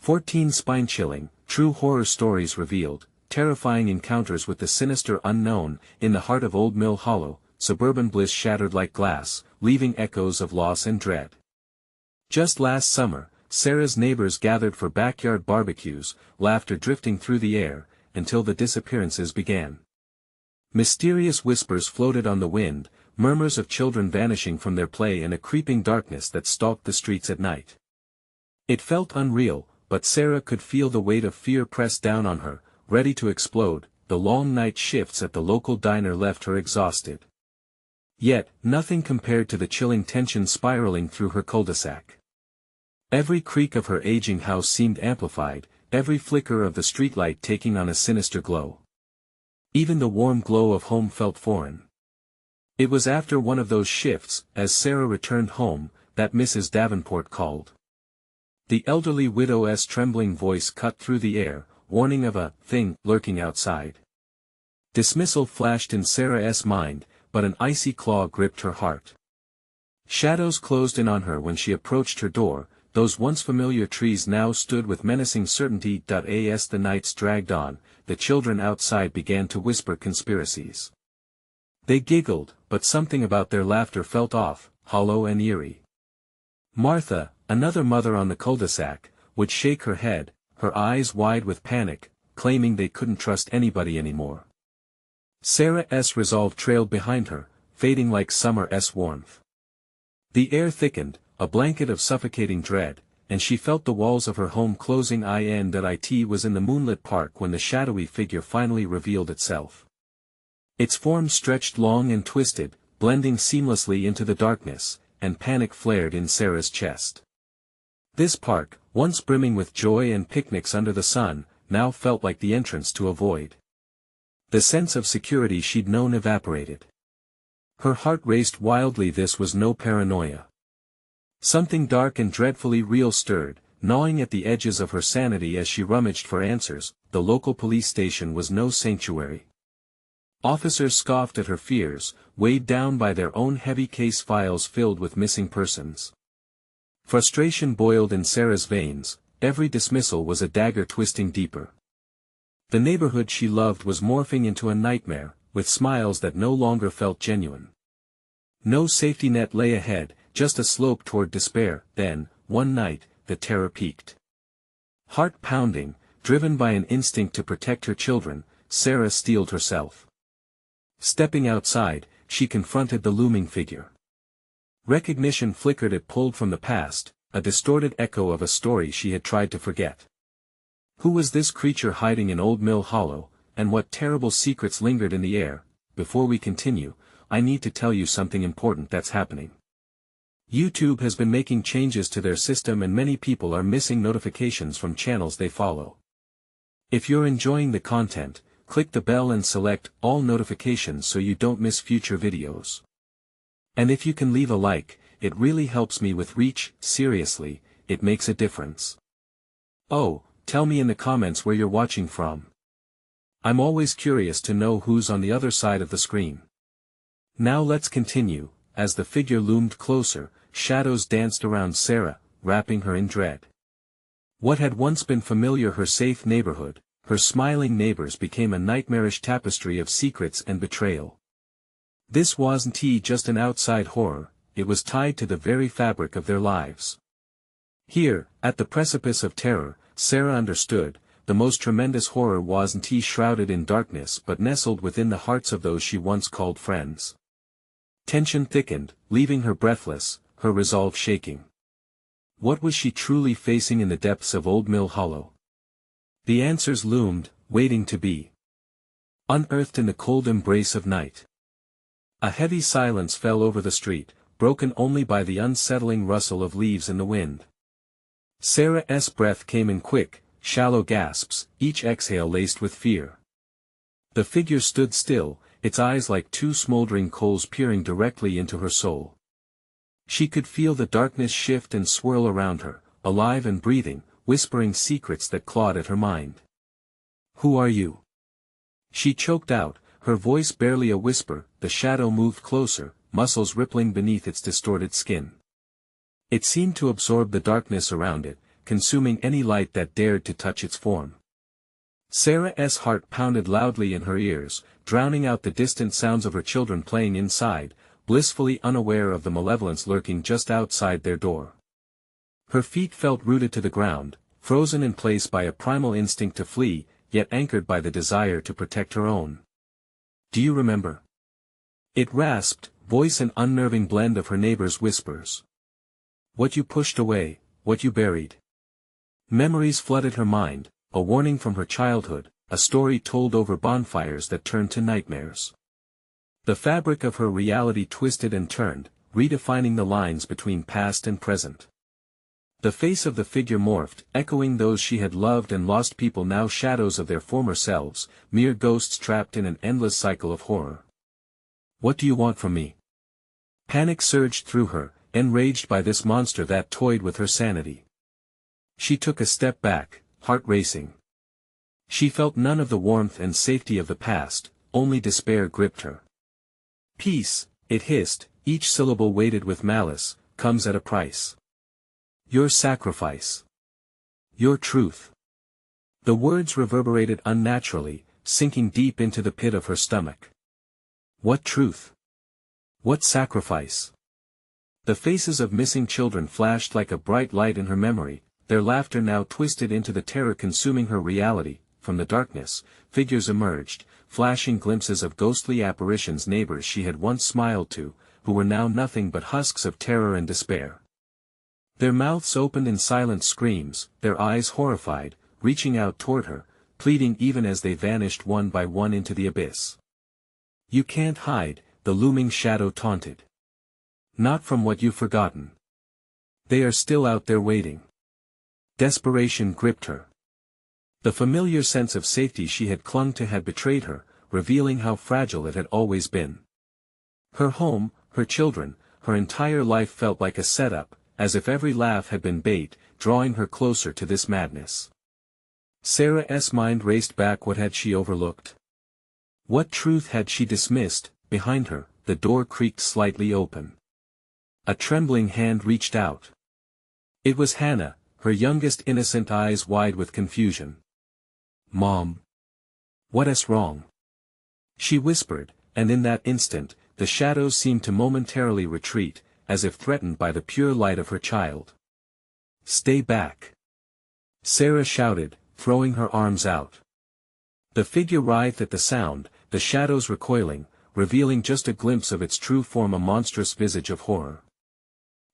14 spine-chilling, true horror stories revealed, terrifying encounters with the sinister unknown, in the heart of Old Mill Hollow, suburban bliss shattered like glass, leaving echoes of loss and dread. Just last summer, Sarah's neighbors gathered for backyard barbecues, laughter drifting through the air, until the disappearances began. Mysterious whispers floated on the wind, murmurs of children vanishing from their play and a creeping darkness that stalked the streets at night. It felt unreal, but Sarah could feel the weight of fear press down on her, ready to explode. The long night shifts at the local diner left her exhausted. Yet, nothing compared to the chilling tension spiraling through her cul-de-sac. Every creak of her aging house seemed amplified, every flicker of the streetlight taking on a sinister glow. Even the warm glow of home felt foreign. It was after one of those shifts, as Sarah returned home, that Mrs. Davenport called. The elderly widow's trembling voice cut through the air, warning of a thing lurking outside. Dismissal flashed in Sarah's mind, but an icy claw gripped her heart. Shadows closed in on her when she approached her door. Those once familiar trees now stood with menacing certainty. As the nights dragged on, the children outside began to whisper conspiracies. They giggled, but something about their laughter felt off, hollow and eerie. Martha, another mother on the cul-de-sac, would shake her head, her eyes wide with panic, claiming they couldn't trust anybody anymore. Sarah's resolve trailed behind her, fading like summer's warmth. The air thickened, a blanket of suffocating dread, and she felt the walls of her home closing in. It was in the moonlit park when the shadowy figure finally revealed itself. Its form stretched long and twisted, blending seamlessly into the darkness, and panic flared in Sarah's chest. This park, once brimming with joy and picnics under the sun, now felt like the entrance to a void. The sense of security she'd known evaporated. Her heart raced wildly. This was no paranoia. Something dark and dreadfully real stirred, gnawing at the edges of her sanity as she rummaged for answers. The local police station was no sanctuary. Officers scoffed at her fears, weighed down by their own heavy case files filled with missing persons. Frustration boiled in Sarah's veins, every dismissal was a dagger twisting deeper. The neighborhood she loved was morphing into a nightmare, with smiles that no longer felt genuine. No safety net lay ahead, just a slope toward despair. Then, one night, the terror peaked. Heart pounding, driven by an instinct to protect her children, Sarah steeled herself. Stepping outside, she confronted the looming figure. Recognition flickered. It pulled from the past, a distorted echo of a story she had tried to forget. Who was this creature hiding in Old Mill Hollow, and what terrible secrets lingered in the air? Before we continue, I need to tell you something important that's happening. YouTube has been making changes to their system and many people are missing notifications from channels they follow. If you're enjoying the content, click the bell and select all notifications so you don't miss future videos. And if you can leave a like, it really helps me with reach. Seriously, it makes a difference. Oh, tell me in the comments where you're watching from. I'm always curious to know who's on the other side of the screen. Now let's continue. As the figure loomed closer, shadows danced around Sarah, wrapping her in dread. What had once been familiar, her safe neighborhood, her smiling neighbors, became a nightmarish tapestry of secrets and betrayal. This wasn't just an outside horror, it was tied to the very fabric of their lives. Here, at the precipice of terror, Sarah understood, the most tremendous horror wasn't shrouded in darkness but nestled within the hearts of those she once called friends. Tension thickened, leaving her breathless, her resolve shaking. What was she truly facing in the depths of Old Mill Hollow? The answers loomed, waiting to be unearthed in the cold embrace of night. A heavy silence fell over the street, broken only by the unsettling rustle of leaves in the wind. Sarah's breath came in quick, shallow gasps, each exhale laced with fear. The figure stood still, its eyes like two smoldering coals peering directly into her soul. She could feel the darkness shift and swirl around her, alive and breathing, whispering secrets that clawed at her mind. "Who are you?" she choked out, her voice barely a whisper. The shadow moved closer, muscles rippling beneath its distorted skin. It seemed to absorb the darkness around it, consuming any light that dared to touch its form. Sarah's heart pounded loudly in her ears, drowning out the distant sounds of her children playing inside, blissfully unaware of the malevolence lurking just outside their door. Her feet felt rooted to the ground, frozen in place by a primal instinct to flee, yet anchored by the desire to protect her own. "Do you remember?" It rasped, voice an unnerving blend of her neighbor's whispers. "What you pushed away, what you buried." Memories flooded her mind, a warning from her childhood, a story told over bonfires that turned to nightmares. The fabric of her reality twisted and turned, redefining the lines between past and present. The face of the figure morphed, echoing those she had loved and lost, people now shadows of their former selves, mere ghosts trapped in an endless cycle of horror. "What do you want from me?" Panic surged through her, enraged by this monster that toyed with her sanity. She took a step back, heart racing. She felt none of the warmth and safety of the past, only despair gripped her. "Peace," it hissed, each syllable weighted with malice, "comes at a price. Your sacrifice. Your truth." The words reverberated unnaturally, sinking deep into the pit of her stomach. What truth? What sacrifice? The faces of missing children flashed like a bright light in her memory, their laughter now twisted into the terror consuming her reality. From the darkness, figures emerged, flashing glimpses of ghostly apparitions, neighbors she had once smiled to, who were now nothing but husks of terror and despair. Their mouths opened in silent screams, their eyes horrified, reaching out toward her, pleading even as they vanished one by one into the abyss. "You can't hide," the looming shadow taunted. "Not from what you've forgotten. They are still out there waiting." Desperation gripped her. The familiar sense of safety she had clung to had betrayed her, revealing how fragile it had always been. Her home, her children, her entire life felt like a setup, as if every laugh had been bait, drawing her closer to this madness. Sarah's mind raced back. What had she overlooked? What truth had she dismissed? Behind her, the door creaked slightly open. A trembling hand reached out. It was Hannah, her youngest, innocent eyes wide with confusion. "Mom. What's wrong?" she whispered, and in that instant, the shadows seemed to momentarily retreat, as if threatened by the pure light of her child. "Stay back!" Sarah shouted, throwing her arms out. The figure writhed at the sound, the shadows recoiling, revealing just a glimpse of its true form, a monstrous visage of horror.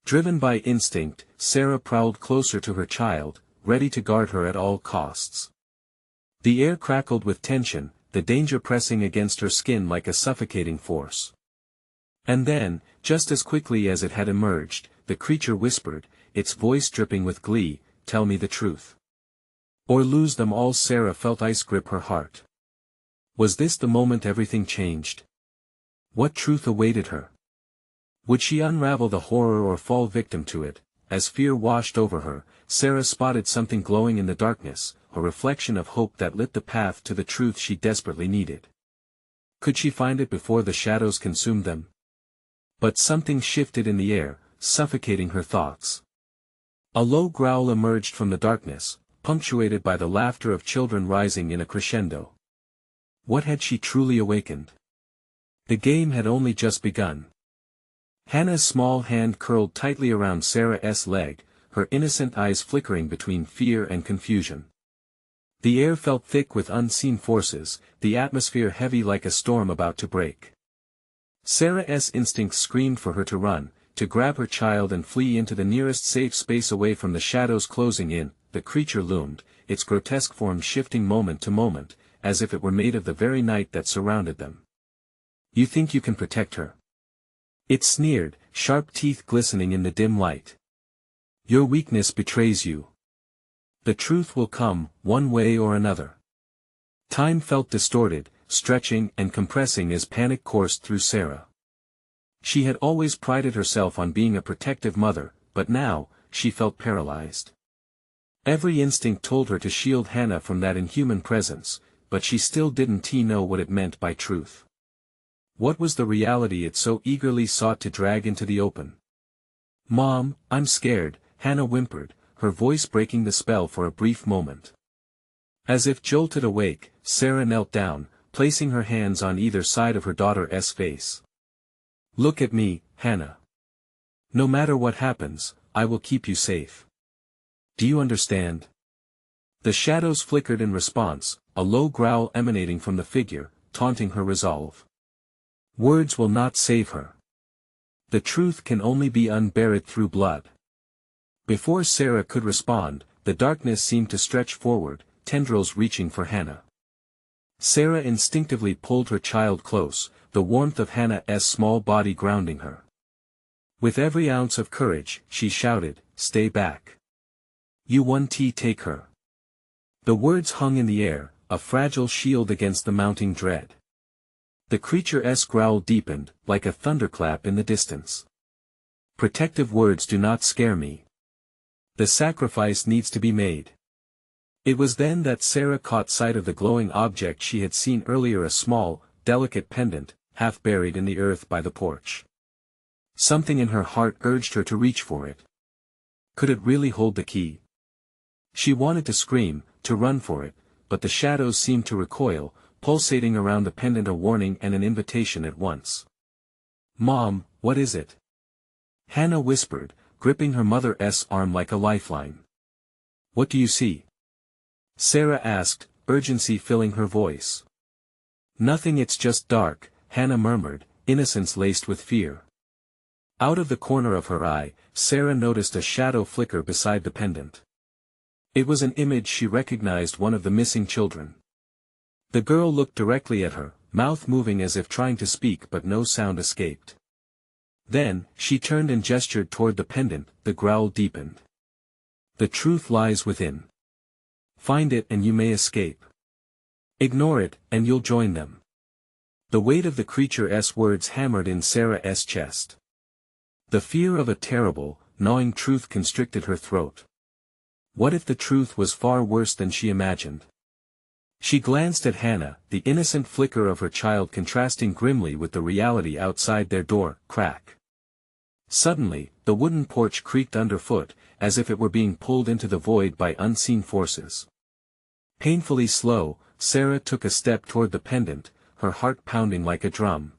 Driven by instinct, Sarah prowled closer to her child, ready to guard her at all costs. The air crackled with tension, the danger pressing against her skin like a suffocating force. And then, just as quickly as it had emerged, the creature whispered, its voice dripping with glee, "Tell me the truth. Or lose them all." Sarah felt ice grip her heart. Was this the moment everything changed? What truth awaited her? Would she unravel the horror or fall victim to it? As fear washed over her, Sarah spotted something glowing in the darkness, a reflection of hope that lit the path to the truth she desperately needed. Could she find it before the shadows consumed them? But something shifted in the air, suffocating her thoughts. A low growl emerged from the darkness, punctuated by the laughter of children rising in a crescendo. What had she truly awakened? The game had only just begun. Hannah's small hand curled tightly around Sarah's leg, her innocent eyes flickering between fear and confusion. The air felt thick with unseen forces, the atmosphere heavy like a storm about to break. Sarah's instincts screamed for her to run, to grab her child and flee into the nearest safe space away from the shadows closing in. The creature loomed, its grotesque form shifting moment to moment, as if it were made of the very night that surrounded them. "You think you can protect her?" it sneered, sharp teeth glistening in the dim light. "Your weakness betrays you. The truth will come, one way or another." Time felt distorted, stretching and compressing as panic coursed through Sarah. She had always prided herself on being a protective mother, but now, she felt paralyzed. Every instinct told her to shield Hannah from that inhuman presence, but she still didn't know what it meant by truth. What was the reality it so eagerly sought to drag into the open? "Mom, I'm scared," Hannah whimpered, her voice breaking the spell for a brief moment. As if jolted awake, Sarah knelt down, placing her hands on either side of her daughter's face. "Look at me, Hannah. No matter what happens, I will keep you safe. Do you understand?" The shadows flickered in response, a low growl emanating from the figure, taunting her resolve. Words will not save her. The truth can only be unburied through blood. Before Sarah could respond, the darkness seemed to stretch forward, tendrils reaching for Hannah. Sarah instinctively pulled her child close, the warmth of Hannah's small body grounding her. With every ounce of courage, she shouted, "Stay back. You won't take her." The words hung in the air, a fragile shield against the mounting dread. The creature's growl deepened, like a thunderclap in the distance. "Protective words do not scare me. The sacrifice needs to be made." It was then that Sarah caught sight of the glowing object she had seen earlier, a small, delicate pendant, half buried in the earth by the porch. Something in her heart urged her to reach for it. Could it really hold the key? She wanted to scream, to run for it, but the shadows seemed to recoil, pulsating around the pendant, a warning and an invitation at once. "Mom, what is it?" Hannah whispered, gripping her mother's arm like a lifeline. "What do you see?" Sarah asked, urgency filling her voice. "Nothing, it's just dark," Hannah murmured, innocence laced with fear. Out of the corner of her eye, Sarah noticed a shadow flicker beside the pendant. It was an image she recognized, one of the missing children. The girl looked directly at her, mouth moving as if trying to speak, but no sound escaped. Then, she turned and gestured toward the pendant. The growl deepened. "The truth lies within. Find it and you may escape. Ignore it, and you'll join them." The weight of the creature's words hammered in Sarah's chest. The fear of a terrible, gnawing truth constricted her throat. What if the truth was far worse than she imagined? She glanced at Hannah, the innocent flicker of her child contrasting grimly with the reality outside their door. Crack. Suddenly, the wooden porch creaked underfoot, as if it were being pulled into the void by unseen forces. Painfully slow, Sarah took a step toward the pendant, her heart pounding like a drum.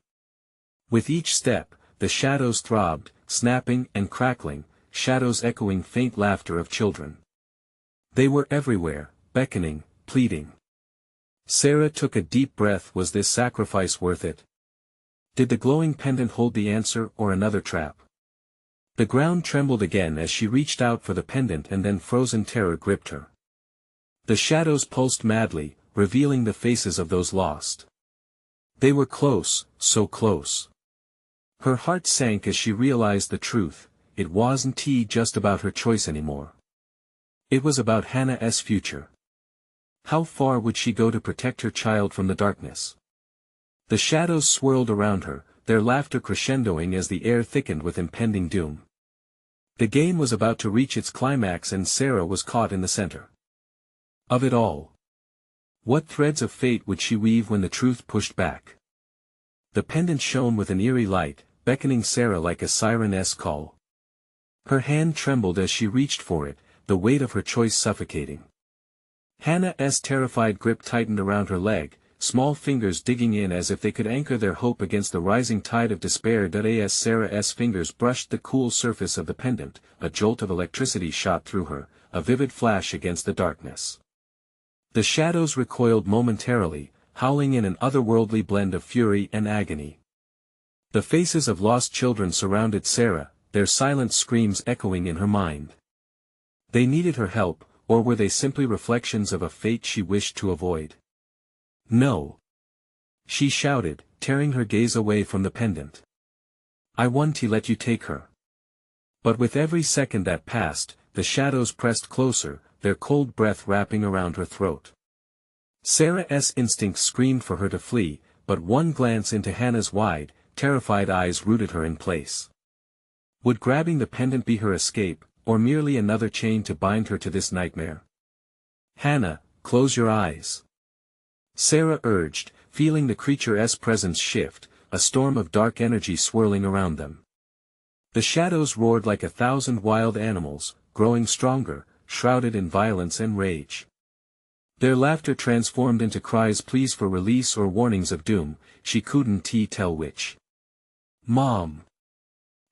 With each step, the shadows throbbed, snapping and crackling, shadows echoing faint laughter of children. They were everywhere, beckoning, pleading. Sarah took a deep breath. Was this sacrifice worth it? Did the glowing pendant hold the answer, or another trap? The ground trembled again as she reached out for the pendant, and then frozen terror gripped her. The shadows pulsed madly, revealing the faces of those lost. They were close, so close. Her heart sank as she realized the truth. It wasn't just about her choice anymore. It was about Hannah's future. How far would she go to protect her child from the darkness? The shadows swirled around her, their laughter crescendoing as the air thickened with impending doom. The game was about to reach its climax, and Sarah was caught in the center of it all. What threads of fate would she weave when the truth pushed back? The pendant shone with an eerie light, beckoning Sarah like a siren's call. Her hand trembled as she reached for it, the weight of her choice suffocating. Hannah's terrified grip tightened around her leg, small fingers digging in as if they could anchor their hope against the rising tide of despair. As Sarah's fingers brushed the cool surface of the pendant, a jolt of electricity shot through her, a vivid flash against the darkness. The shadows recoiled momentarily, howling in an otherworldly blend of fury and agony. The faces of lost children surrounded Sarah, their silent screams echoing in her mind. They needed her help, or were they simply reflections of a fate she wished to avoid? "No!" she shouted, tearing her gaze away from the pendant. "I want to let you take her." But with every second that passed, the shadows pressed closer, their cold breath wrapping around her throat. Sarah's instincts screamed for her to flee, but one glance into Hannah's wide, terrified eyes rooted her in place. Would grabbing the pendant be her escape, or merely another chain to bind her to this nightmare? "Hannah, close your eyes," Sarah urged, feeling the creature's presence shift, a storm of dark energy swirling around them. The shadows roared like 1,000 wild animals, growing stronger, shrouded in violence and rage. Their laughter transformed into cries, pleas for release or warnings of doom, she couldn't tell which. "Mom!"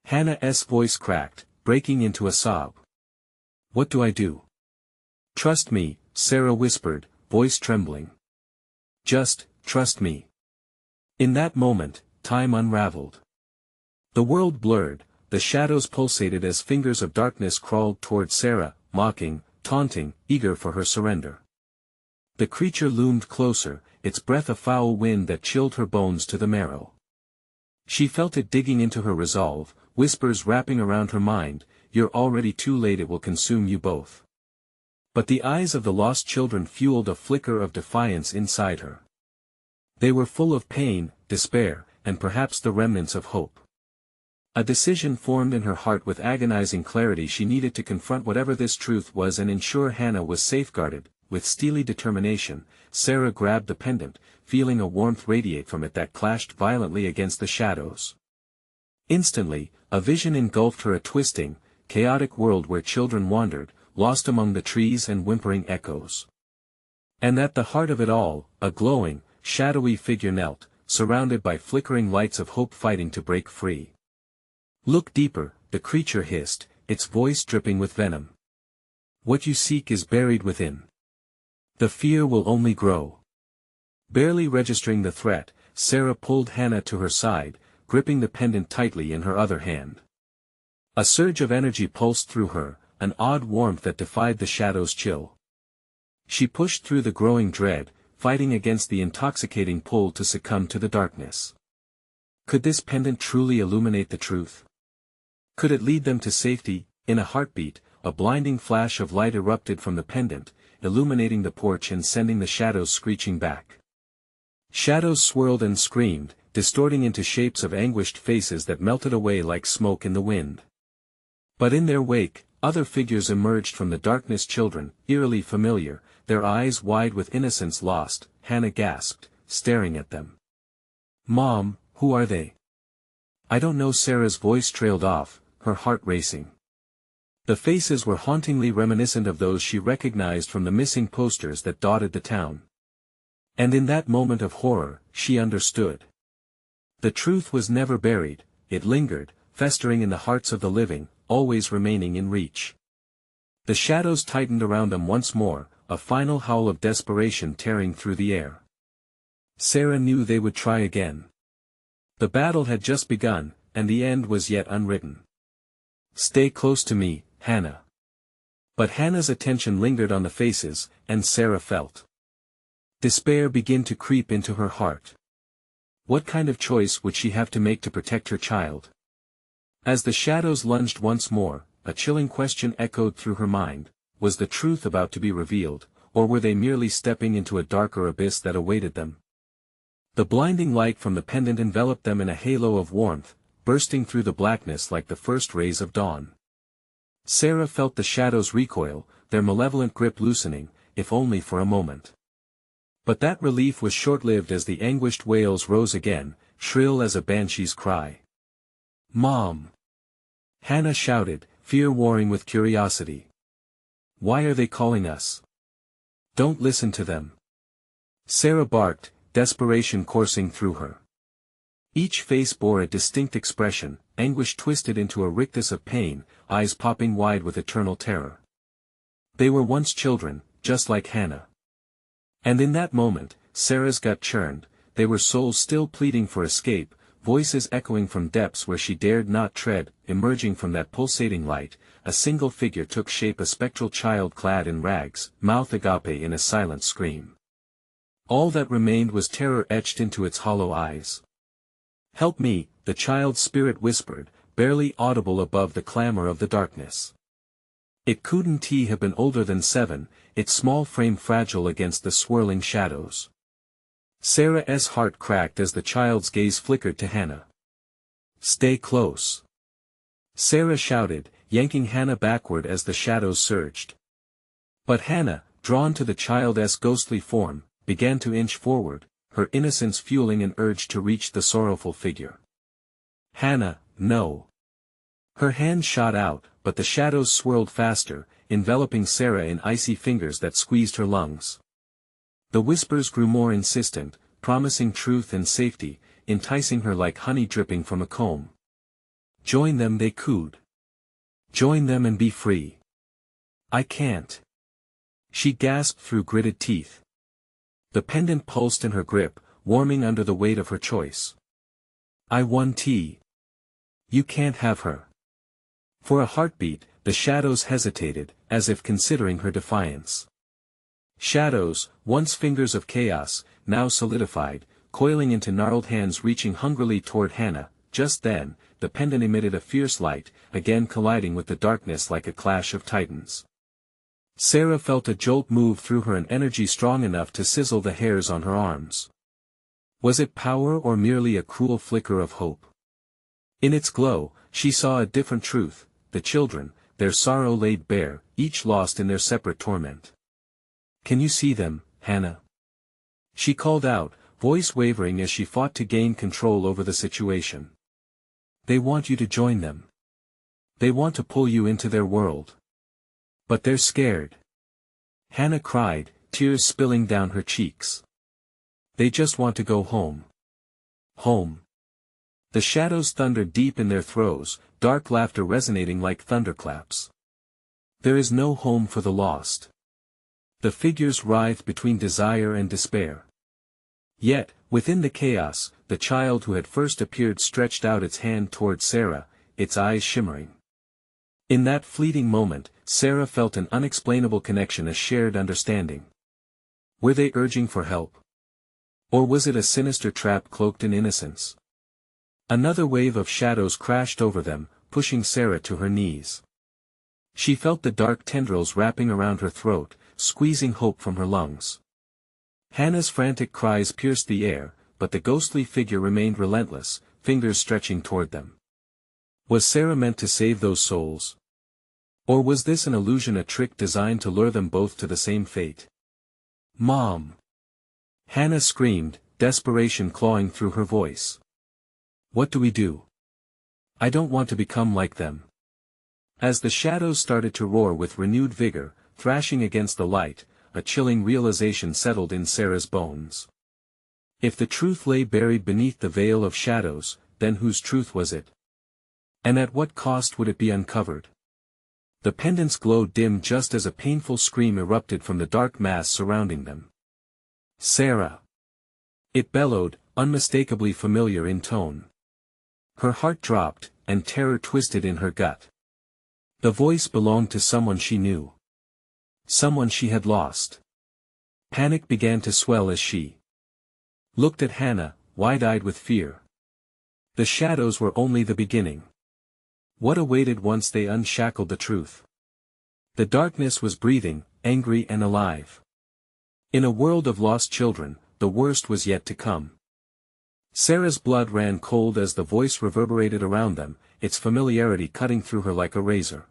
Hannah's voice cracked, breaking into a sob. "What do I do?" "Trust me," Sarah whispered, voice trembling. "Just, trust me." In that moment, time unraveled. The world blurred, the shadows pulsated as fingers of darkness crawled toward Sarah, mocking, taunting, eager for her surrender. The creature loomed closer, its breath a foul wind that chilled her bones to the marrow. She felt it digging into her resolve, whispers wrapping around her mind, "You're already too late, it will consume you both." But the eyes of the lost children fueled a flicker of defiance inside her. They were full of pain, despair, and perhaps the remnants of hope. A decision formed in her heart with agonizing clarity. She needed to confront whatever this truth was and ensure Hannah was safeguarded. With steely determination, Sarah grabbed the pendant, feeling a warmth radiate from it that clashed violently against the shadows. Instantly, a vision engulfed her, a twisting, chaotic world where children wandered, lost among the trees and whimpering echoes. And at the heart of it all, a glowing, shadowy figure knelt, surrounded by flickering lights of hope fighting to break free. "Look deeper," the creature hissed, its voice dripping with venom. "What you seek is buried within. The fear will only grow." Barely registering the threat, Sarah pulled Hannah to her side, gripping the pendant tightly in her other hand. A surge of energy pulsed through her, an odd warmth that defied the shadow's chill. She pushed through the growing dread, fighting against the intoxicating pull to succumb to the darkness. Could this pendant truly illuminate the truth? Could it lead them to safety? In a heartbeat, a blinding flash of light erupted from the pendant, illuminating the porch and sending the shadows screeching back. Shadows swirled and screamed, distorting into shapes of anguished faces that melted away like smoke in the wind. But in their wake, other figures emerged from the darkness, children, eerily familiar, their eyes wide with innocence lost. Hannah gasped, staring at them. "Mom, who are they?" "I don't know." Sarah's voice trailed off, her heart racing. The faces were hauntingly reminiscent of those she recognized from the missing posters that dotted the town. And in that moment of horror, she understood. The truth was never buried, it lingered, festering in the hearts of the living, always remaining in reach. The shadows tightened around them once more, a final howl of desperation tearing through the air. Sarah knew they would try again. The battle had just begun, and the end was yet unwritten. "Stay close to me, Hannah." But Hannah's attention lingered on the faces, and Sarah felt despair begin to creep into her heart. What kind of choice would she have to make to protect her child? As the shadows lunged once more, a chilling question echoed through her mind: was the truth about to be revealed, or were they merely stepping into a darker abyss that awaited them? The blinding light from the pendant enveloped them in a halo of warmth, bursting through the blackness like the first rays of dawn. Sarah felt the shadows recoil, their malevolent grip loosening, if only for a moment. But that relief was short-lived as the anguished wails rose again, shrill as a banshee's cry. "Mom!" Hannah shouted, fear warring with curiosity. "Why are they calling us?" "Don't listen to them." Sarah barked, desperation coursing through her. Each face bore a distinct expression, anguish twisted into a rictus of pain, eyes popping wide with eternal terror. They were once children, just like Hannah. And in that moment, Sarah's gut churned. They were souls still pleading for escape, voices echoing from depths where she dared not tread. Emerging from that pulsating light, a single figure took shape, a spectral child clad in rags, mouth agape in a silent scream. All that remained was terror etched into its hollow eyes. "Help me," the child's spirit whispered, barely audible above the clamor of the darkness. It couldn't have been older than 7, its small frame fragile against the swirling shadows. Sarah's heart cracked as the child's gaze flickered to Hannah. "Stay close," Sarah shouted, yanking Hannah backward as the shadows surged. But Hannah, drawn to the child's ghostly form, began to inch forward, her innocence fueling an urge to reach the sorrowful figure. "Hannah, no." Her hand shot out, but the shadows swirled faster, enveloping Sarah in icy fingers that squeezed her lungs. The whispers grew more insistent, promising truth and safety, enticing her like honey dripping from a comb. Join them, they cooed. Join them and be free. I can't. She gasped through gritted teeth. The pendant pulsed in her grip, warming under the weight of her choice. I want T. You can't have her. For a heartbeat, the shadows hesitated, as if considering her defiance. Shadows, once fingers of chaos, now solidified, coiling into gnarled hands reaching hungrily toward Hannah. Just then, the pendant emitted a fierce light, again colliding with the darkness like a clash of titans. Sarah felt a jolt move through her, an energy strong enough to sizzle the hairs on her arms. Was it power or merely a cruel flicker of hope? In its glow, she saw a different truth: the children, their sorrow laid bare, each lost in their separate torment. Can you see them, Hannah? She called out, voice wavering as she fought to gain control over the situation. They want you to join them. They want to pull you into their world. But they're scared. Hannah cried, tears spilling down her cheeks. They just want to go home. Home. The shadows thundered deep in their throes, dark laughter resonating like thunderclaps. There is no home for the lost. The figures writhed between desire and despair. Yet, within the chaos, the child who had first appeared stretched out its hand toward Sarah, its eyes shimmering. In that fleeting moment, Sarah felt an unexplainable connection, a shared understanding. Were they urging for help? Or was it a sinister trap cloaked in innocence? Another wave of shadows crashed over them, pushing Sarah to her knees. She felt the dark tendrils wrapping around her throat, squeezing hope from her lungs. Hannah's frantic cries pierced the air, but the ghostly figure remained relentless, fingers stretching toward them. Was Sarah meant to save those souls? Or was this an illusion, a trick designed to lure them both to the same fate? Mom! Hannah screamed, desperation clawing through her voice. What do we do? I don't want to become like them. As the shadows started to roar with renewed vigor, thrashing against the light, a chilling realization settled in Sarah's bones. If the truth lay buried beneath the veil of shadows, then whose truth was it? And at what cost would it be uncovered? The pendants glowed dim just as a painful scream erupted from the dark mass surrounding them. Sarah! It bellowed, unmistakably familiar in tone. Her heart dropped, and terror twisted in her gut. The voice belonged to someone she knew. Someone she had lost. Panic began to swell as she looked at Hannah, wide-eyed with fear. The shadows were only the beginning. What awaited once they unshackled the truth? The darkness was breathing, angry and alive. In a world of lost children, the worst was yet to come. Sarah's blood ran cold as the voice reverberated around them, its familiarity cutting through her like a razor.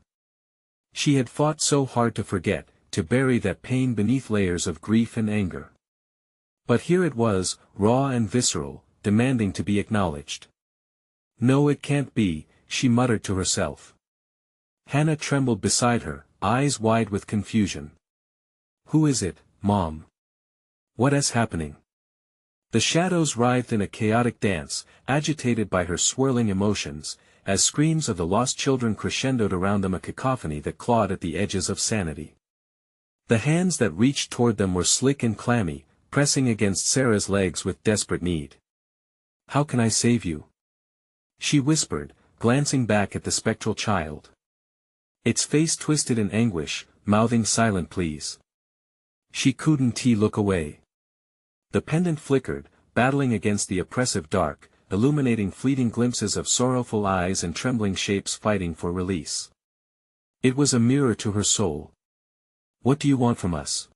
She had fought so hard to forget, to bury that pain beneath layers of grief and anger. But here it was, raw and visceral, demanding to be acknowledged. No, it can't be, she muttered to herself. Hannah trembled beside her, eyes wide with confusion. Who is it, Mom? What is happening? The shadows writhed in a chaotic dance, agitated by her swirling emotions, as screams of the lost children crescendoed around them, a cacophony that clawed at the edges of sanity. The hands that reached toward them were slick and clammy, pressing against Sarah's legs with desperate need. How can I save you? She whispered, glancing back at the spectral child. Its face twisted in anguish, mouthing silent pleas. She couldn't look away. The pendant flickered, battling against the oppressive dark, illuminating fleeting glimpses of sorrowful eyes and trembling shapes fighting for release. It was a mirror to her soul. What do you want from us?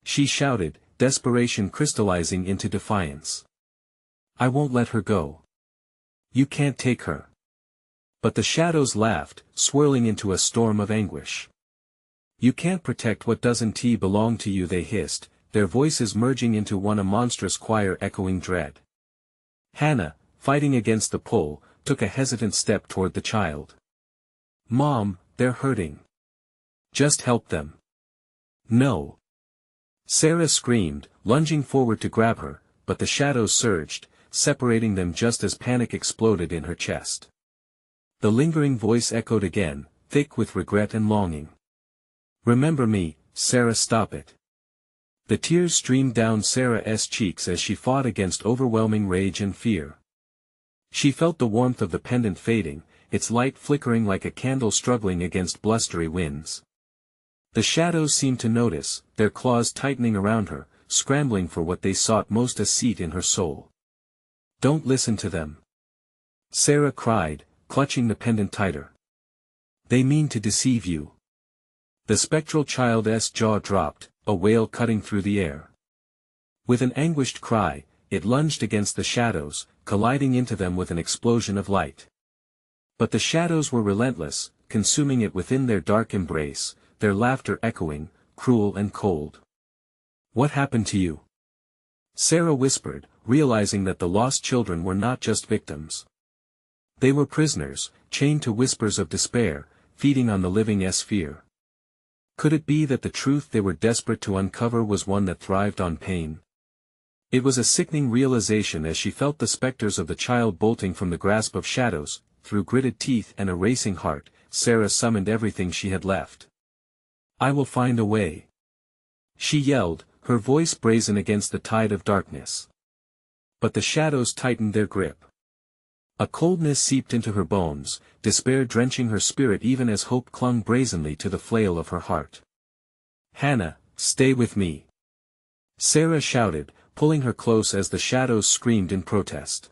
She shouted, desperation crystallizing into defiance. I won't let her go. You can't take her. But the shadows laughed, swirling into a storm of anguish. You can't protect what doesn't belong to you, they hissed, their voices merging into one, a monstrous choir echoing dread. Hannah, fighting against the pull, took a hesitant step toward the child. Mom, they're hurting. Just help them. No. Sarah screamed, lunging forward to grab her, but the shadows surged, separating them just as panic exploded in her chest. The lingering voice echoed again, thick with regret and longing. Remember me, Sarah, stop it. The tears streamed down Sarah's cheeks as she fought against overwhelming rage and fear. She felt the warmth of the pendant fading, its light flickering like a candle struggling against blustery winds. The shadows seemed to notice, their claws tightening around her, scrambling for what they sought most: a seat in her soul. Don't listen to them. Sarah cried, clutching the pendant tighter. They mean to deceive you. The spectral child's jaw dropped, a wail cutting through the air. With an anguished cry, it lunged against the shadows, colliding into them with an explosion of light. But the shadows were relentless, consuming it within their dark embrace, their laughter echoing, cruel and cold. What happened to you? Sarah whispered, realizing that the lost children were not just victims. They were prisoners, chained to whispers of despair, feeding on the living's fear. Could it be that the truth they were desperate to uncover was one that thrived on pain? It was a sickening realization as she felt the specters of the child bolting from the grasp of shadows. Through gritted teeth and a racing heart, Sarah summoned everything she had left. I will find a way. She yelled, her voice brazen against the tide of darkness. But the shadows tightened their grip. A coldness seeped into her bones, despair drenching her spirit even as hope clung brazenly to the flail of her heart. Hannah, stay with me. Sarah shouted, pulling her close as the shadows screamed in protest.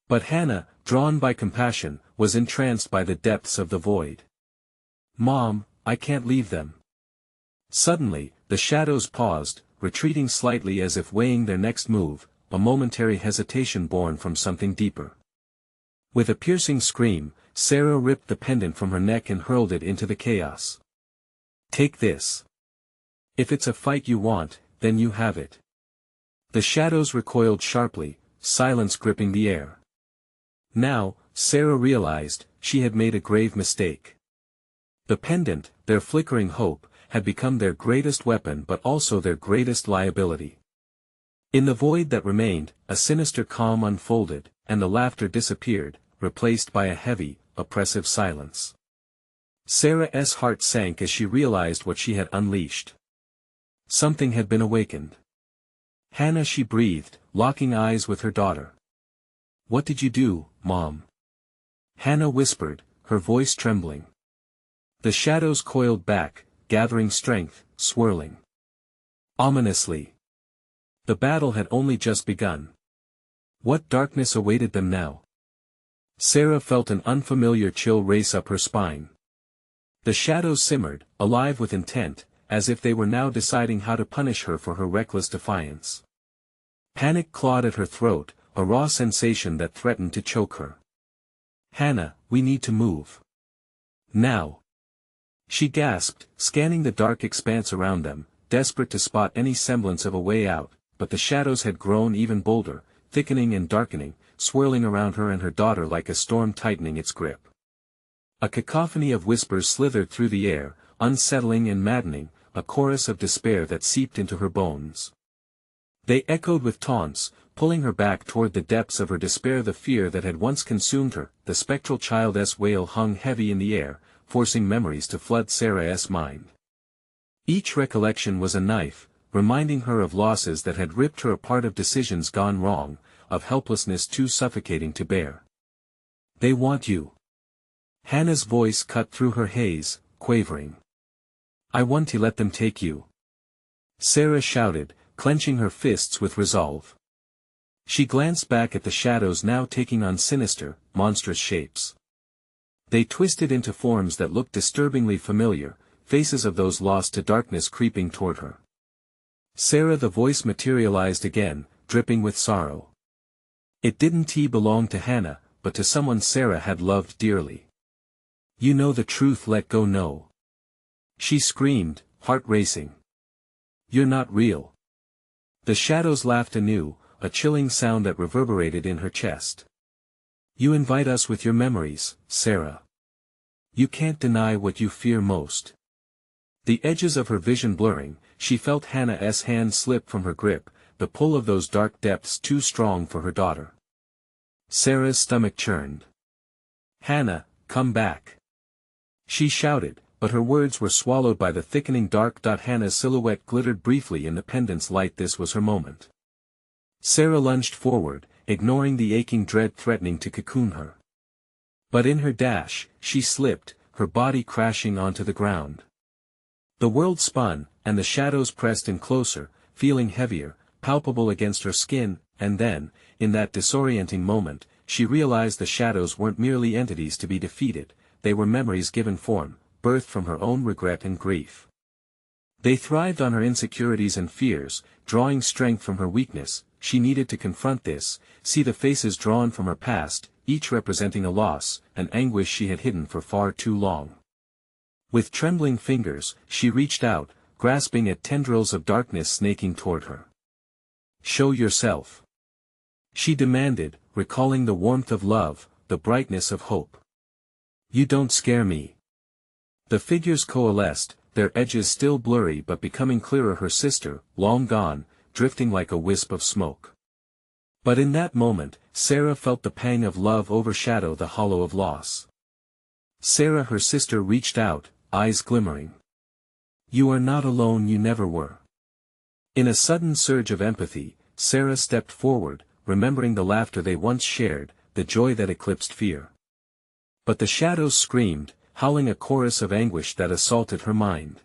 But Hannah, drawn by compassion, was entranced by the depths of the void. Mom, I can't leave them. Suddenly, the shadows paused, retreating slightly as if weighing their next move, a momentary hesitation born from something deeper. With a piercing scream, Sarah ripped the pendant from her neck and hurled it into the chaos. Take this. If it's a fight you want, then you have it. The shadows recoiled sharply, silence gripping the air. Now, Sarah realized, she had made a grave mistake. The pendant, their flickering hope, had become their greatest weapon but also their greatest liability. In the void that remained, a sinister calm unfolded, and the laughter disappeared, replaced by a heavy, oppressive silence. Sarah's heart sank as she realized what she had unleashed. Something had been awakened. Hannah, she breathed, locking eyes with her daughter. What did you do, Mom? Hannah whispered, her voice trembling. The shadows coiled back, gathering strength, swirling ominously. The battle had only just begun. What darkness awaited them now? Sarah felt an unfamiliar chill race up her spine. The shadows simmered, alive with intent, as if they were now deciding how to punish her for her reckless defiance. Panic clawed at her throat, a raw sensation that threatened to choke her. Hannah, we need to move. Now. She gasped, scanning the dark expanse around them, desperate to spot any semblance of a way out, but the shadows had grown even bolder, thickening and darkening, swirling around her and her daughter like a storm tightening its grip. A cacophony of whispers slithered through the air, unsettling and maddening, a chorus of despair that seeped into her bones. They echoed with taunts, pulling her back toward the depths of her despair. The fear that had once consumed her, the spectral child's wail hung heavy in the air, forcing memories to flood Sarah's mind. Each recollection was a knife, reminding her of losses that had ripped her apart, of decisions gone wrong, of helplessness too suffocating to bear. They want you. Hannah's voice cut through her haze, quavering. I want to let them take you. Sarah shouted, clenching her fists with resolve. She glanced back at the shadows now taking on sinister, monstrous shapes. They twisted into forms that looked disturbingly familiar, faces of those lost to darkness creeping toward her. Sarah, the voice materialized again, dripping with sorrow. It didn't belong to Hannah, but to someone Sarah had loved dearly. You know the truth, let go. No. She screamed, heart racing. You're not real. The shadows laughed anew, a chilling sound that reverberated in her chest. You invite us with your memories, Sarah. You can't deny what you fear most. The edges of her vision blurring, she felt Hannah's hand slip from her grip, the pull of those dark depths too strong for her daughter. Sarah's stomach churned. "Hannah, come back!" She shouted, but her words were swallowed by the thickening dark. Hannah's silhouette glittered briefly in the pendant's light. This was her moment. Sarah lunged forward, ignoring the aching dread threatening to cocoon her. But in her dash, she slipped, her body crashing onto the ground. The world spun, and the shadows pressed in closer, feeling heavier, palpable against her skin, and then, in that disorienting moment, she realized the shadows weren't merely entities to be defeated, they were memories given form, birthed from her own regret and grief. They thrived on her insecurities and fears, drawing strength from her weakness. She needed to confront this, see the faces drawn from her past, each representing a loss, an anguish she had hidden for far too long. With trembling fingers, she reached out, grasping at tendrils of darkness snaking toward her. "Show yourself," she demanded, recalling the warmth of love, the brightness of hope. "You don't scare me." The figures coalesced, their edges still blurry but becoming clearer. Her sister, long gone, drifting like a wisp of smoke. But in that moment, Sarah felt the pang of love overshadow the hollow of loss. Sarah, her sister, reached out, eyes glimmering. "You are not alone, you never were." In a sudden surge of empathy, Sarah stepped forward, remembering the laughter they once shared, the joy that eclipsed fear. But the shadows screamed, howling a chorus of anguish that assaulted her mind.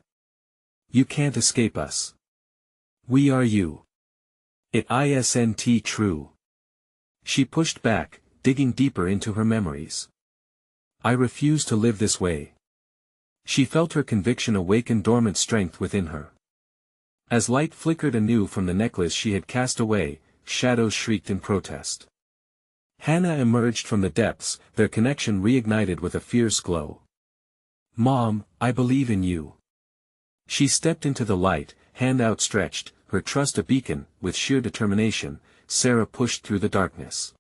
"You can't escape us. We are you. It isn't true." She pushed back, digging deeper into her memories. "I refuse to live this way." She felt her conviction awaken dormant strength within her. As light flickered anew from the necklace she had cast away, shadows shrieked in protest. Hannah emerged from the depths, their connection reignited with a fierce glow. "Mom, I believe in you." She stepped into the light, hand outstretched, her trust a beacon. With sheer determination, Sarah pushed through the darkness.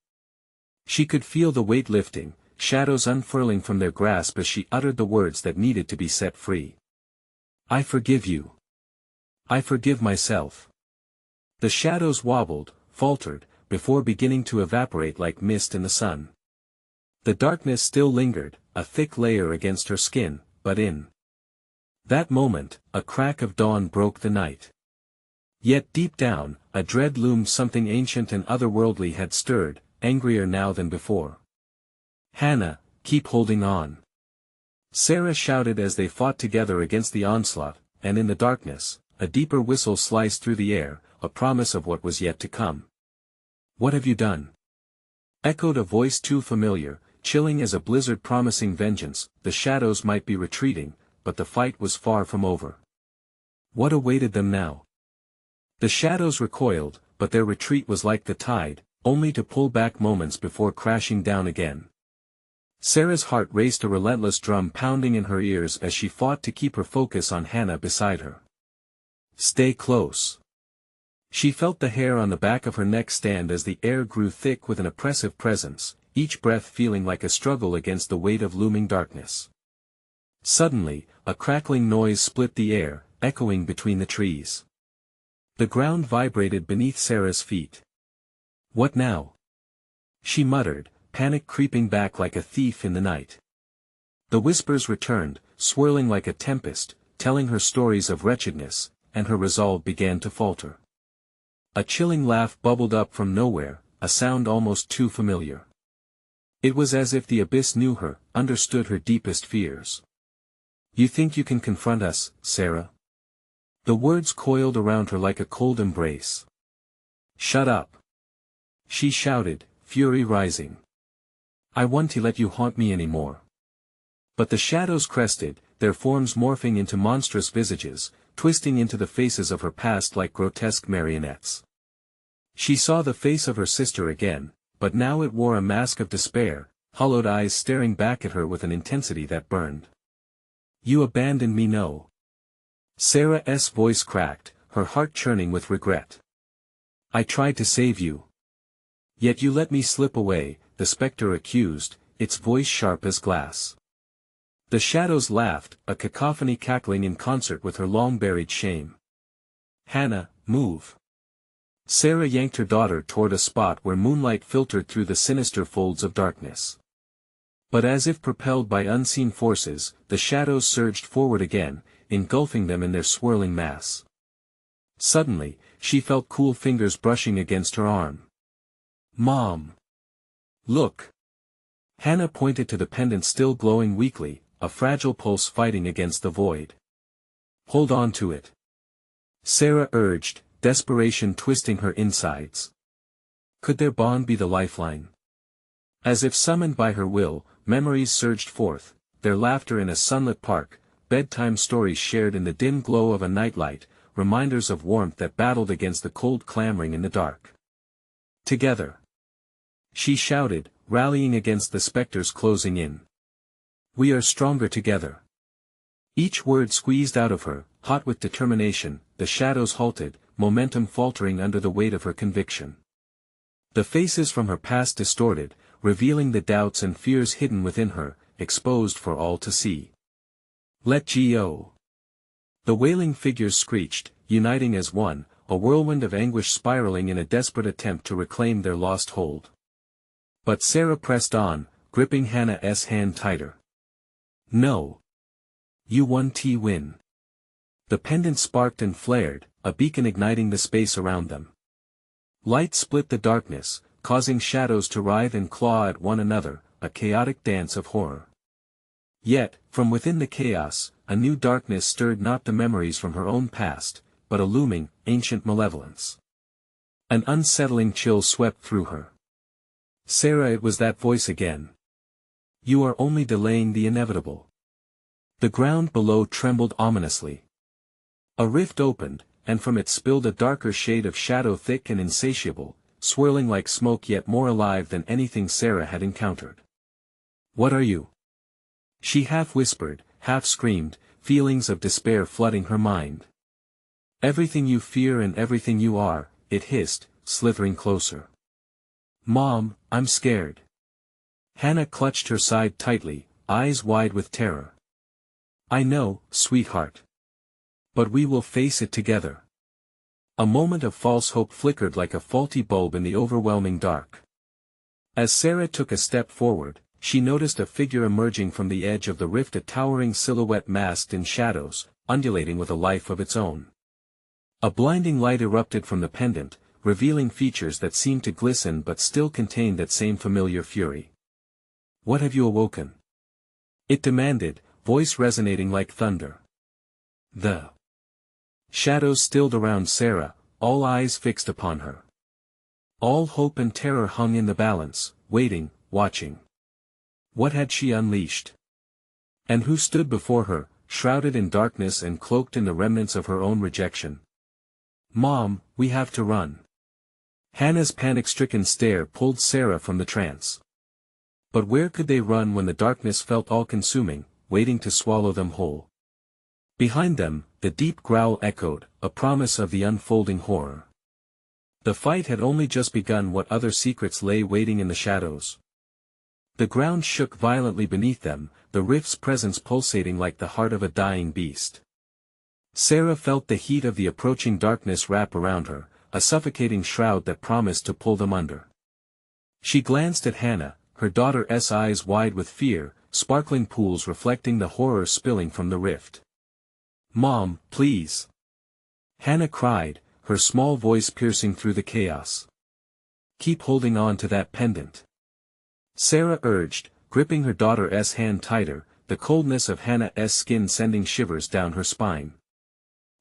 She could feel the weight lifting, shadows unfurling from their grasp as she uttered the words that needed to be set free. "I forgive you. I forgive myself." The shadows wobbled, faltered, before beginning to evaporate like mist in the sun. The darkness still lingered, a thick layer against her skin, but in that moment, a crack of dawn broke the night. Yet deep down, a dread loomed. Something ancient and otherworldly had stirred, angrier now than before. "Hannah, keep holding on," Sarah shouted as they fought together against the onslaught, and in the darkness, a deeper whistle sliced through the air, a promise of what was yet to come. "What have you done?" echoed a voice too familiar, chilling as a blizzard, promising vengeance. The shadows might be retreating, but the fight was far from over. What awaited them now? The shadows recoiled, but their retreat was like the tide, only to pull back moments before crashing down again. Sarah's heart raced, a relentless drum pounding in her ears as she fought to keep her focus on Hannah beside her. "Stay close." She felt the hair on the back of her neck stand as the air grew thick with an oppressive presence, each breath feeling like a struggle against the weight of looming darkness. Suddenly, a crackling noise split the air, echoing between the trees. The ground vibrated beneath Sarah's feet. "What now?" she muttered, panic creeping back like a thief in the night. The whispers returned, swirling like a tempest, telling her stories of wretchedness, and her resolve began to falter. A chilling laugh bubbled up from nowhere, a sound almost too familiar. It was as if the abyss knew her, understood her deepest fears. "You think you can confront us, Sarah?" The words coiled around her like a cold embrace. "Shut up!" she shouted, fury rising. "I won't let you haunt me anymore." But the shadows crested, their forms morphing into monstrous visages, twisting into the faces of her past like grotesque marionettes. She saw the face of her sister again, but now it wore a mask of despair, hollowed eyes staring back at her with an intensity that burned. "You abandoned me, no?" Sarah's voice cracked, her heart churning with regret. "I tried to save you. Yet you let me slip away," the spectre accused, its voice sharp as glass. The shadows laughed, a cacophony cackling in concert with her long-buried shame. "Hannah, move." Sarah yanked her daughter toward a spot where moonlight filtered through the sinister folds of darkness. But as if propelled by unseen forces, the shadows surged forward again, engulfing them in their swirling mass. Suddenly, she felt cool fingers brushing against her arm. "Mom! Look!" Hannah pointed to the pendant still glowing weakly, a fragile pulse fighting against the void. "Hold on to it," Sarah urged, desperation twisting her insides. Could their bond be the lifeline? As if summoned by her will, memories surged forth, their laughter in a sunlit park, bedtime stories shared in the dim glow of a nightlight, reminders of warmth that battled against the cold clamoring in the dark. "Together!" she shouted, rallying against the specters closing in. "We are stronger together." Each word squeezed out of her, hot with determination. The shadows halted, momentum faltering under the weight of her conviction. The faces from her past distorted, revealing the doubts and fears hidden within her, exposed for all to see. "Let go!" The wailing figures screeched, uniting as one, a whirlwind of anguish spiraling in a desperate attempt to reclaim their lost hold. But Sarah pressed on, gripping Hannah's hand tighter. "No. You win." The pendant sparked and flared, a beacon igniting the space around them. Light split the darkness, causing shadows to writhe and claw at one another, a chaotic dance of horror. Yet, from within the chaos, a new darkness stirred not the memories from her own past, but a looming, ancient malevolence. An unsettling chill swept through her. "Sarah," it was that voice again. "You are only delaying the inevitable." The ground below trembled ominously. A rift opened, and from it spilled a darker shade of shadow, thick and insatiable, swirling like smoke yet more alive than anything Sarah had encountered. "What are you?" she half whispered, half screamed, feelings of despair flooding her mind. "Everything you fear and everything you are," it hissed, slithering closer. "Mom, I'm scared." Hannah clutched her side tightly, eyes wide with terror. "I know, sweetheart. But we will face it together." A moment of false hope flickered like a faulty bulb in the overwhelming dark. As Sarah took a step forward, she noticed a figure emerging from the edge of the rift, a towering silhouette masked in shadows, undulating with a life of its own. A blinding light erupted from the pendant, revealing features that seemed to glisten but still contained that same familiar fury. "What have you awoken?" it demanded, voice resonating like thunder. The shadows stilled around Sarah, all eyes fixed upon her. All hope and terror hung in the balance, waiting, watching. What had she unleashed? And who stood before her, shrouded in darkness and cloaked in the remnants of her own rejection? "Mom, we have to run." Hannah's panic-stricken stare pulled Sarah from the trance. But where could they run when the darkness felt all-consuming, waiting to swallow them whole? Behind them, the deep growl echoed, a promise of the unfolding horror. The fight had only just begun. What other secrets lay waiting in the shadows? The ground shook violently beneath them, the rift's presence pulsating like the heart of a dying beast. Sarah felt the heat of the approaching darkness wrap around her, a suffocating shroud that promised to pull them under. She glanced at Hannah, her daughter's eyes wide with fear, sparkling pools reflecting the horror spilling from the rift. "Mom, please!" Hannah cried, her small voice piercing through the chaos. "Keep holding on to that pendant," Sarah urged, gripping her daughter's hand tighter, the coldness of Hannah's skin sending shivers down her spine.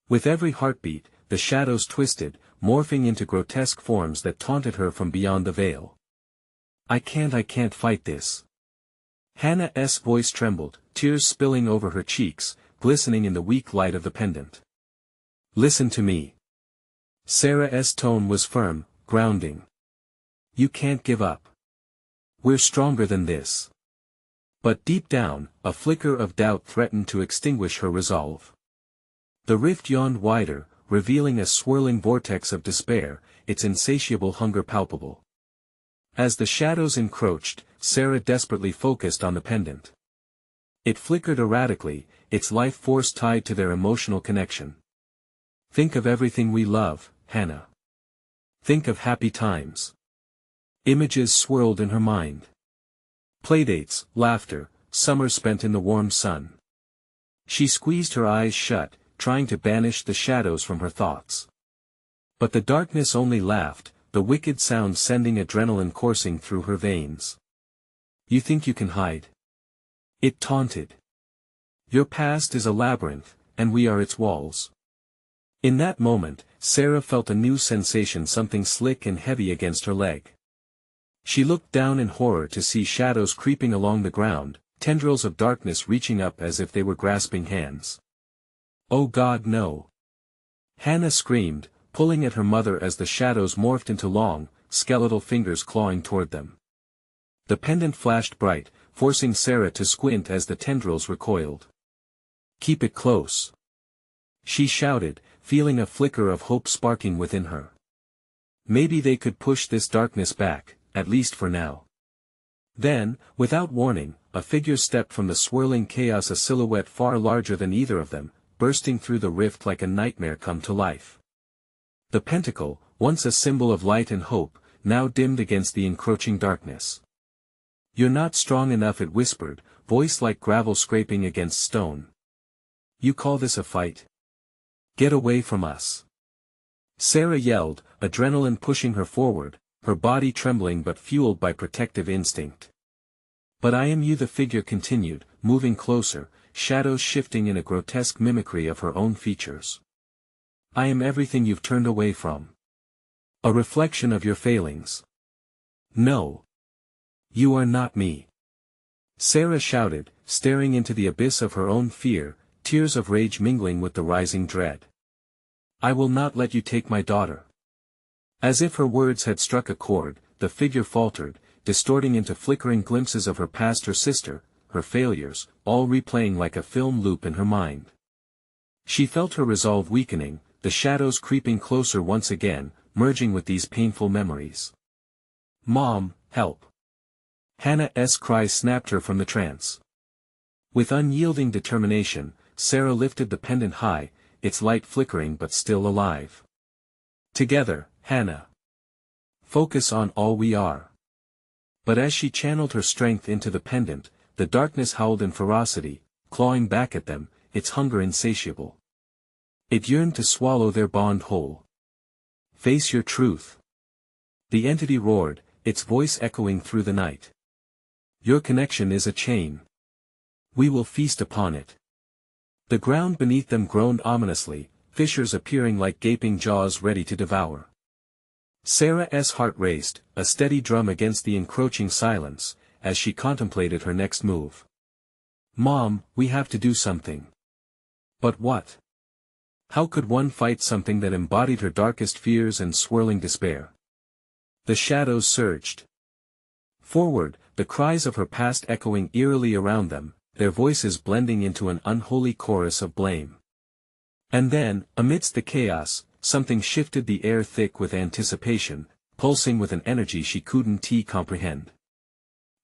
With every heartbeat, the shadows twisted, morphing into grotesque forms that taunted her from beyond the veil. I can't fight this." Hannah's voice trembled, tears spilling over her cheeks, glistening in the weak light of the pendant. "Listen to me." Sarah's tone was firm, grounding. "You can't give up. We're stronger than this." But deep down, a flicker of doubt threatened to extinguish her resolve. The rift yawned wider, revealing a swirling vortex of despair, its insatiable hunger palpable. As the shadows encroached, Sarah desperately focused on the pendant. It flickered erratically, its life force tied to their emotional connection. Think of everything we love, Hannah. Think of happy times. Images swirled in her mind. Playdates, laughter, summers spent in the warm sun. She squeezed her eyes shut, trying to banish the shadows from her thoughts. But the darkness only laughed, the wicked sound sending adrenaline coursing through her veins. You think you can hide? It taunted. Your past is a labyrinth, and we are its walls. In that moment, Sarah felt a new sensation, something slick and heavy against her leg. She looked down in horror to see shadows creeping along the ground, tendrils of darkness reaching up as if they were grasping hands. Oh God, no! Hannah screamed, pulling at her mother as the shadows morphed into long, skeletal fingers clawing toward them. The pendant flashed bright, forcing Sarah to squint as the tendrils recoiled. Keep it close! She shouted, feeling a flicker of hope sparking within her. Maybe they could push this darkness back, at least for now. Then, without warning, a figure stepped from the swirling chaos, a silhouette far larger than either of them, bursting through the rift like a nightmare come to life. The pentacle, once a symbol of light and hope, now dimmed against the encroaching darkness. You're not strong enough, it whispered, voice like gravel scraping against stone. You call this a fight? Get away from us! Sarah yelled, adrenaline pushing her forward, her body trembling but fueled by protective instinct. But I am you, the figure continued, moving closer, shadows shifting in a grotesque mimicry of her own features. I am everything you've turned away from. A reflection of your failings. No. You are not me. Sarah shouted, staring into the abyss of her own fear, tears of rage mingling with the rising dread. I will not let you take my daughter. As if her words had struck a chord, the figure faltered, distorting into flickering glimpses of her past, her sister, her failures, all replaying like a film loop in her mind. She felt her resolve weakening, the shadows creeping closer once again, merging with these painful memories. Mom, help! Hannah's cry snapped her from the trance. With unyielding determination, Sarah lifted the pendant high, its light flickering but still alive. Together, Hannah. Focus on all we are. But as she channeled her strength into the pendant, the darkness howled in ferocity, clawing back at them, its hunger insatiable. It yearned to swallow their bond whole. Face your truth. The entity roared, its voice echoing through the night. Your connection is a chain. We will feast upon it. The ground beneath them groaned ominously, fissures appearing like gaping jaws ready to devour. Sarah's heart raced, a steady drum against the encroaching silence, as she contemplated her next move. Mom, we have to do something. But what? How could one fight something that embodied her darkest fears and swirling despair? The shadows surged forward, the cries of her past echoing eerily around them, their voices blending into an unholy chorus of blame. And then, amidst the chaos, something shifted, the air thick with anticipation, pulsing with an energy she couldn't comprehend.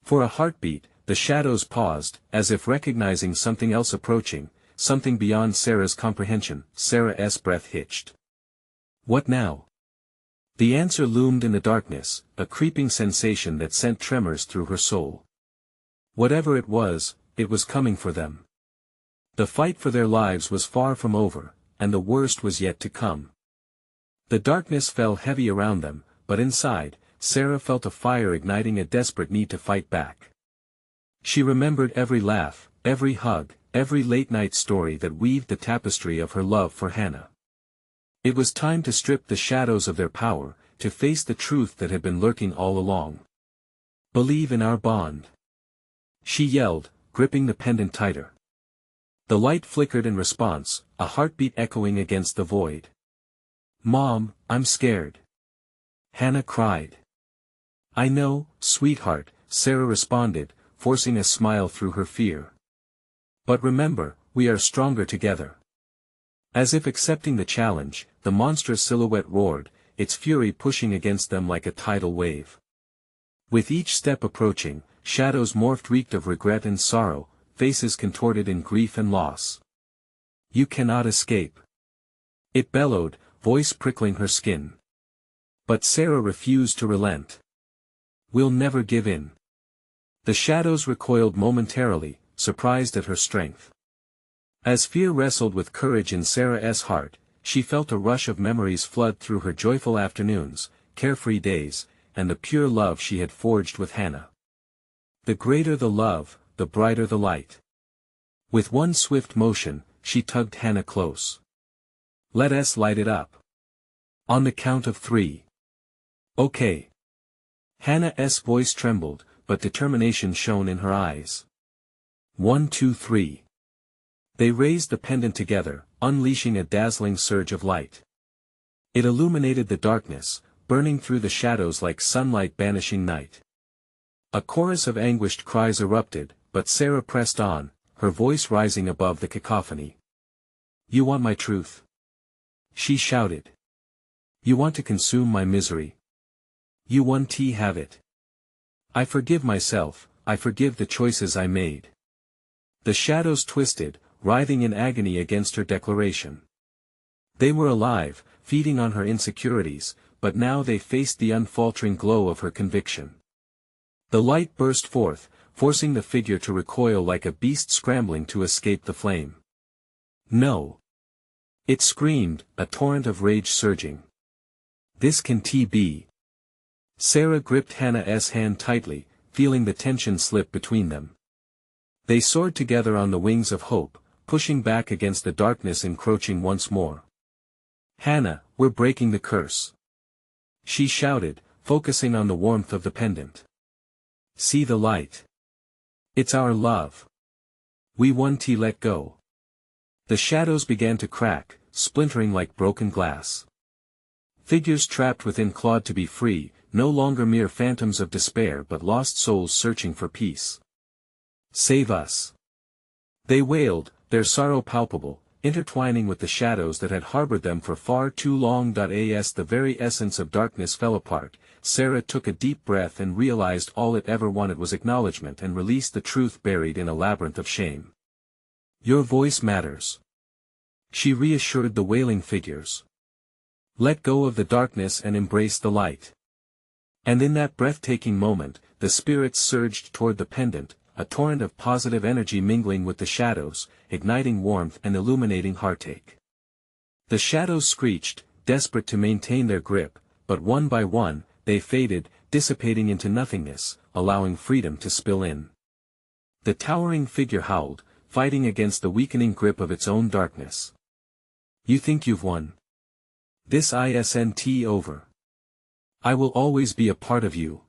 For a heartbeat, the shadows paused, as if recognizing something else approaching, something beyond Sarah's comprehension. Sarah's breath hitched. What now? The answer loomed in the darkness, a creeping sensation that sent tremors through her soul. Whatever it was coming for them. The fight for their lives was far from over, and the worst was yet to come. The darkness fell heavy around them, but inside, Sarah felt a fire igniting, a desperate need to fight back. She remembered every laugh, every hug, every late-night story that weaved the tapestry of her love for Hannah. It was time to strip the shadows of their power, to face the truth that had been lurking all along. Believe in our bond. She yelled, gripping the pendant tighter. The light flickered in response, a heartbeat echoing against the void. Mom, I'm scared. Hannah cried. I know, sweetheart, Sarah responded, forcing a smile through her fear. But remember, we are stronger together. As if accepting the challenge, the monstrous silhouette roared, its fury pushing against them like a tidal wave. With each step approaching, shadows morphed, reeked of regret and sorrow, faces contorted in grief and loss. You cannot escape. It bellowed, voice prickling her skin. But Sarah refused to relent. We'll never give in. The shadows recoiled momentarily, surprised at her strength. As fear wrestled with courage in Sarah's heart, she felt a rush of memories flood through her joyful afternoons, carefree days, and the pure love she had forged with Hannah. The greater the love, the brighter the light. With one swift motion, she tugged Hannah close. Let us light it up. On the count of 3. Okay. Hannah's voice trembled, but determination shone in her eyes. 1, 2, 3. They raised the pendant together, unleashing a dazzling surge of light. It illuminated the darkness, burning through the shadows like sunlight banishing night. A chorus of anguished cries erupted, but Sarah pressed on, her voice rising above the cacophony. You want my truth? She shouted. You want to consume my misery? You want to have it? I forgive myself, I forgive the choices I made. The shadows twisted, writhing in agony against her declaration. They were alive, feeding on her insecurities, but now they faced the unfaltering glow of her conviction. The light burst forth, forcing the figure to recoil like a beast scrambling to escape the flame. No. It screamed, a torrent of rage surging. This can be. Sarah gripped Hannah's hand tightly, feeling the tension slip between them. They soared together on the wings of hope, pushing back against the darkness encroaching once more. Hannah, we're breaking the curse. She shouted, focusing on the warmth of the pendant. See the light. It's our love. We want to let go. The shadows began to crack, splintering like broken glass. Figures trapped within clawed to be free, no longer mere phantoms of despair but lost souls searching for peace. Save us. They wailed, their sorrow palpable, intertwining with the shadows that had harbored them for far too long. As the very essence of darkness fell apart, Sarah took a deep breath and realized all it ever wanted was acknowledgement and released the truth buried in a labyrinth of shame. Your voice matters. She reassured the wailing figures. Let go of the darkness and embrace the light. And in that breathtaking moment, the spirits surged toward the pendant, a torrent of positive energy mingling with the shadows, igniting warmth and illuminating heartache. The shadows screeched, desperate to maintain their grip, but one by one, they faded, dissipating into nothingness, allowing freedom to spill in. The towering figure howled, fighting against the weakening grip of its own darkness. You think you've won? This isn't over. I will always be a part of you.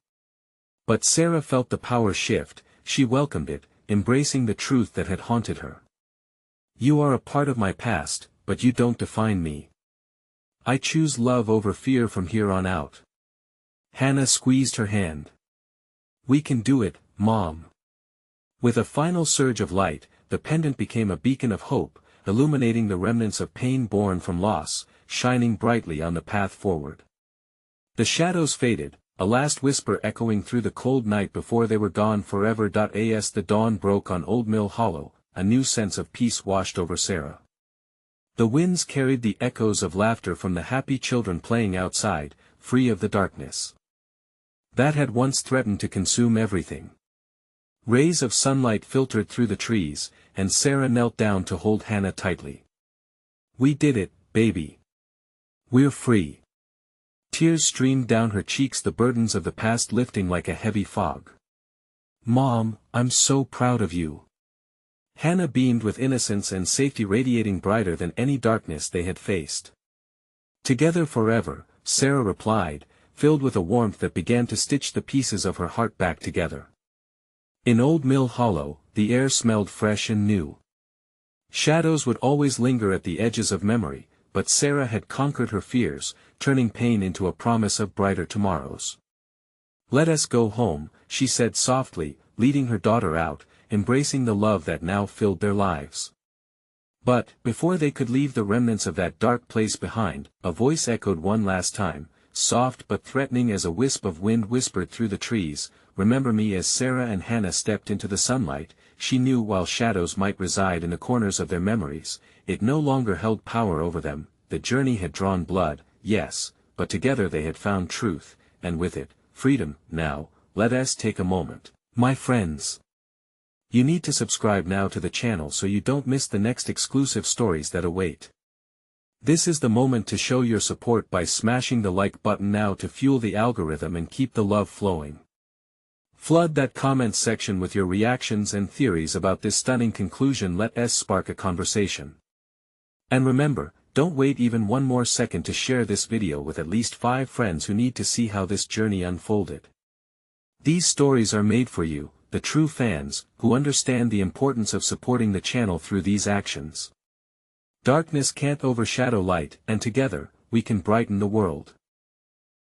But Sarah felt the power shift, she welcomed it, embracing the truth that had haunted her. You are a part of my past, but you don't define me. I choose love over fear from here on out. Hannah squeezed her hand. We can do it, Mom. With a final surge of light, the pendant became a beacon of hope, illuminating the remnants of pain born from loss, shining brightly on the path forward. The shadows faded, a last whisper echoing through the cold night before they were gone forever. As the dawn broke on Old Mill Hollow, a new sense of peace washed over Sarah. The winds carried the echoes of laughter from the happy children playing outside, free of the darkness that had once threatened to consume everything. Rays of sunlight filtered through the trees, and Sarah knelt down to hold Hannah tightly. We did it, baby. We're free. Tears streamed down her cheeks, the burdens of the past lifting like a heavy fog. Mom, I'm so proud of you. Hannah beamed with innocence and safety, radiating brighter than any darkness they had faced. Together forever, Sarah replied, filled with a warmth that began to stitch the pieces of her heart back together. In Old Mill Hollow, the air smelled fresh and new. Shadows would always linger at the edges of memory, but Sarah had conquered her fears, turning pain into a promise of brighter tomorrows. Let us go home, she said softly, leading her daughter out, embracing the love that now filled their lives. But, before they could leave the remnants of that dark place behind, a voice echoed one last time, soft but threatening as a wisp of wind whispered through the trees, remember me. As Sarah and Hannah stepped into the sunlight, she knew while shadows might reside in the corners of their memories, it no longer held power over them. The journey had drawn blood, yes, but together they had found truth, and with it, freedom. Now, let us take a moment, my friends. You need to subscribe now to the channel so you don't miss the next exclusive stories that await. This is the moment to show your support by smashing the like button now to fuel the algorithm and keep the love flowing. Flood that comments section with your reactions and theories about this stunning conclusion. Let us spark a conversation. And remember, don't wait even one more second to share this video with at least 5 friends who need to see how this journey unfolded. These stories are made for you, the true fans, who understand the importance of supporting the channel through these actions. Darkness can't overshadow light, and together, we can brighten the world.